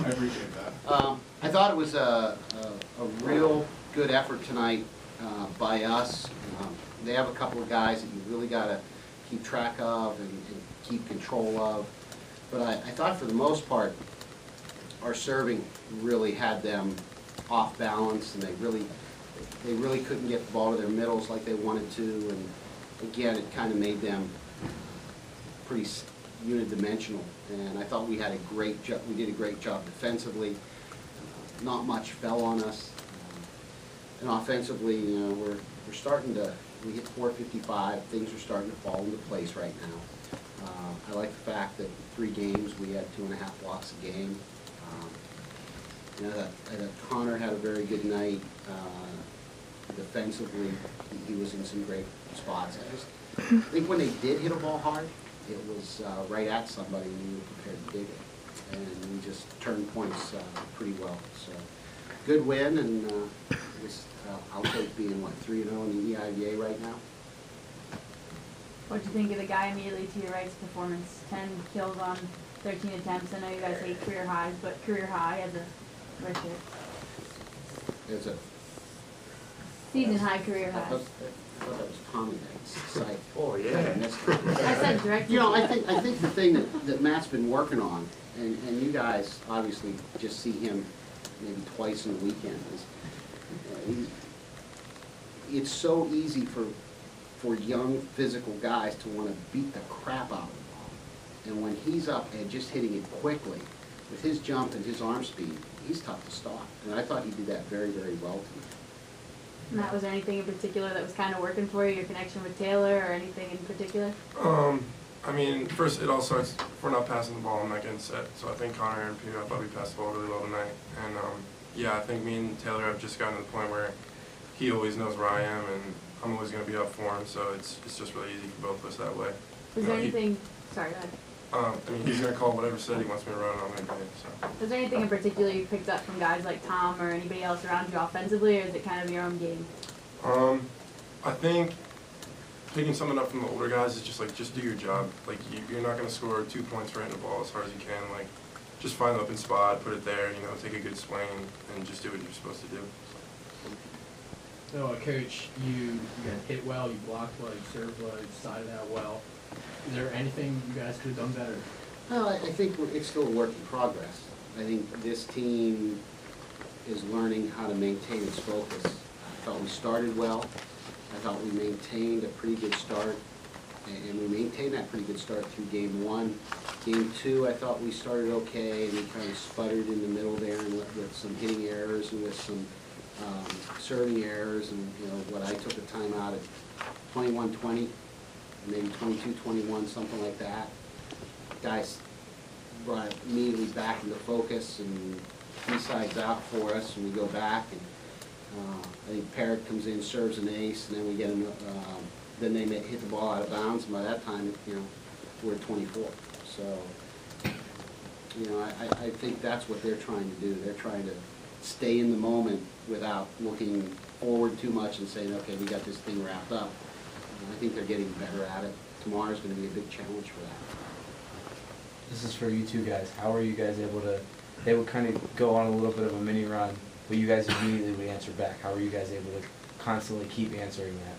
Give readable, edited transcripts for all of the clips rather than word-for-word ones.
I appreciate that. I thought it was a real good effort tonight by us. They have a couple of guys that you really got to keep track of and keep control of. But I thought for the most part, our serving really had them off balance, and they really couldn't get the ball to their middles like they wanted to. And again, it kind of made them pretty unidimensional. And I thought we had a great job. We did a great job defensively. Not much fell on us. And offensively, you know, we're starting to. We hit 455. Things are starting to fall into place right now. I like the fact that in 3 games we had 2.5 blocks a game. You know, that Connor had a very good night. Defensively, he was in some great spots. I think when they did hit a ball hard, it was right at somebody and we were prepared to dig it. And we just turned points pretty well. So, good win, and I'll take being, what, 3-0 in the EIVA right now. What did you think of the guy immediately to your right's performance? 10 kills on 13 attempts. I know you guys hate career highs, but career high as a right there. As a season high career high. I thought that was Tommy Knight's site. Oh yeah. I said directly. You know, I think the thing that Matt's been working on, and you guys obviously just see him maybe twice in a weekend, is it's so easy for young physical guys to want to beat the crap out of the ball. And when he's up and just hitting it quickly, with his jump and his arm speed, he's tough to stop. And I thought he did that very, very well tonight. Matt, was there anything in particular that was kind of working for you, your connection with Taylor, or anything in particular? I mean, first, it all starts, if we're not passing the ball, I'm not getting set. So I think Connor and Peter, I thought we passed the ball really well tonight. And yeah, I think me and Taylor have just gotten to the point where he always knows where I am, and I'm always going to be up for him. So it's just really easy for both of us that way. Was there anything, sorry, go ahead. I mean, he's going to call whatever set he wants me to run, and I'm going to do it. So. Was there anything in particular you picked up from guys like Tom or anybody else around you offensively, or is it kind of your own game? I think picking something up from the older guys is just like, just do your job. Like, you're not going to score 2 points for hitting the ball as hard as you can. Like, just find the open spot, put it there, you know, take a good swing, and just do what you're supposed to do. So, Coach, you got hit well, you blocked well, you served well, you decided out well. Is there anything you guys could have done better? Well, I think it's still a work in progress. I think this team is learning how to maintain its focus. I thought we started well. I thought we maintained a pretty good start, and we maintained that pretty good start through game 1. Game 2, I thought we started okay, and we kind of sputtered in the middle there, and with some hitting errors and with some serving errors, and you know what, I took a timeout at 21-20, maybe 22-21, something like that. Guys brought it immediately back into focus, and 3 sides out for us, and we go back, and I think Parrott comes in, serves an ace, and then we get him. Then they hit the ball out of bounds, and by that time, you know, we're at 24. So, you know, I think that's what they're trying to do. They're trying to stay in the moment without looking forward too much and saying, okay, we got this thing wrapped up. I think they're getting better at it. Tomorrow's going to be a big challenge for that. This is for you two guys. How are you guys able to? They would kind of go on a little bit of a mini run, but you guys immediately would answer back. How are you guys able to constantly keep answering that?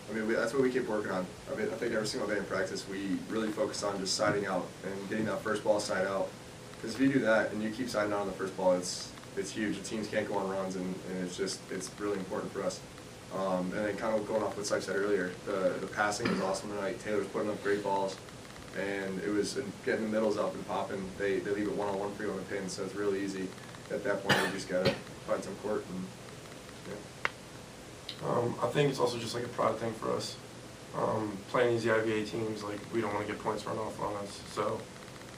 I mean, that's what we keep working on. I mean, I think every single day in practice, we really focus on just siding out and getting that first ball side out. Because if you do that and you keep siding out on the first ball, it's huge. The teams can't go on runs, and it's really important for us. And then kind of going off what Syke said earlier, the passing was awesome tonight. Taylor's putting up great balls, and it was getting the middles up and popping. They leave it one-on-one for you on the pin, so it's really easy. At that point, we just gotta find some court. And, yeah. I think it's also just like a pride thing for us. Playing these EIVA teams, like, we don't want to get points run off on us. So,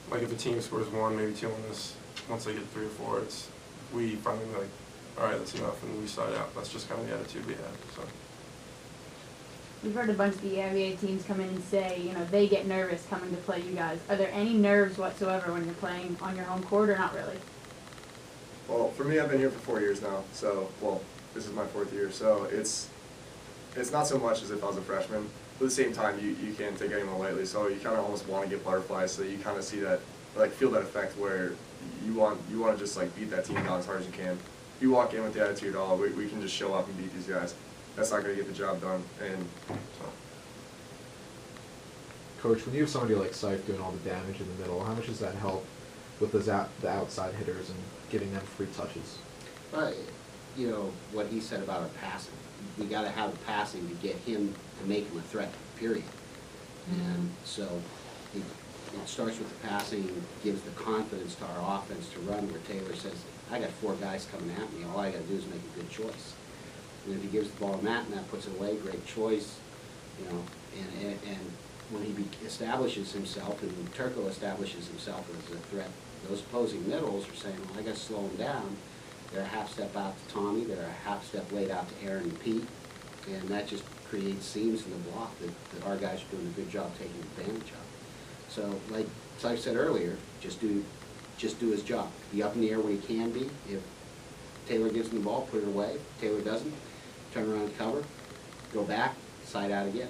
like, if a team scores 1, maybe 2 on us, once they get 3 or 4, we finally like, all right, that's enough, and we side out. That's just kind of the attitude we had. So. We've heard a bunch of the EIVA teams come in and say, you know, they get nervous coming to play you guys. Are there any nerves whatsoever when you're playing on your home court, or not really? Well, for me, I've been here for 4 years now, so, well, this is my 4th year, so it's not so much as if I was a freshman, but at the same time, you can't take anyone lightly, so you kind of almost want to get butterflies, so you kind of see that like feel that effect where you want to just like beat that team down as hard as you can. If you walk in with the attitude, oh, we can just show up and beat these guys, that's not going to get the job done. And so. Coach, when you have somebody like Seif doing all the damage in the middle, how much does that help with the outside hitters and giving them free touches? But, you know, what he said about our passing, we gotta have the passing to get him, to make him a threat, period. And so, it starts with the passing, gives the confidence to our offense to run, where Taylor says, I got 4 guys coming at me, all I gotta do is make a good choice. And if he gives the ball to Matt and Matt puts it away, great choice, you know, and when he establishes himself, and when Turco establishes himself as a threat, those opposing middles are saying, well, I gotta slow him down. They're a half step out to Tommy, they're a half step late out to Aaron and Pete, and that just creates seams in the block that our guys are doing a good job taking advantage of. So, like I said earlier, just do his job. Be up in the air when he can be. If Taylor gives him the ball, put it away. If Taylor doesn't, turn around and cover, go back, side out again.